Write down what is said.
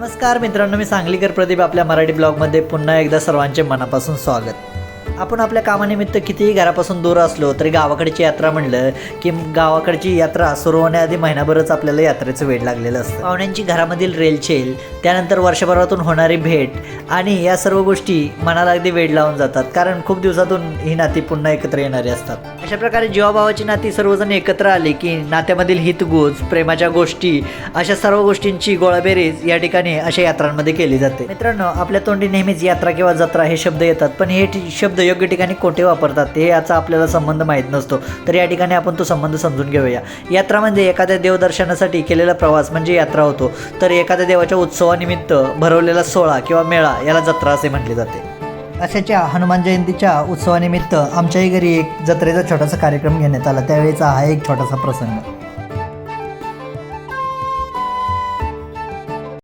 नमस्कार मित्रांनो, मी सांगलीकर प्रदीप आपल्या मराठी ब्लॉगमध्ये पुन्हा एकदा सर्वांचे मनापासून स्वागत. आपण आपल्या कामानिमित्त कितीही घरापासून दूर असलो तरी गावाकडची यात्रा म्हणलं की गावाकडची यात्रा सुरू होण्याआधी महिनाभरच आपल्याला यात्रेचं वेळ लागलेलं असतं. पाहुण्यांची घरामधील रेलचेल, त्यानंतर वर्षभरातून होणारी भेट आणि या सर्व गोष्टी मनाला अगदी वेळ लावून जातात, कारण खूप दिवसातून ही नाती पुन्हा एकत्र येणारी असतात. अशा प्रकारे जीवाभावाची नाती सर्वजण एकत्र आली की नात्यामधील हितगुज, प्रेमाच्या गोष्टी, अशा सर्व गोष्टींची गोळाबेरीज या ठिकाणी अशा यात्रांमध्ये केली जाते. मित्रांनो, आपल्या तोंडी नेहमीच यात्रा किंवा जत्रा हे शब्द येतात, पण हे शब्द योग्य ठिकाणी कोठे वापरतात हे याचा आपल्याला संबंध माहीत नसतो. तर या ठिकाणी आपण तो संबंध समजून घेऊया. यात्रा म्हणजे एखाद्या देवदर्शनासाठी केलेला प्रवास म्हणजे यात्रा होतो. तर एखाद्या देवाच्या उत्सवानिमित्त भरवलेला सोहळा किंवा मेळा याला जत्रा असे म्हटले जाते. अशाच्या हनुमान जयंतीच्या उत्सवानिमित्त आमच्याही घरी एक जत्रेचा छोटासा कार्यक्रम घेण्यात आला. त्यावेळेचा हा एक छोटासा प्रसंग.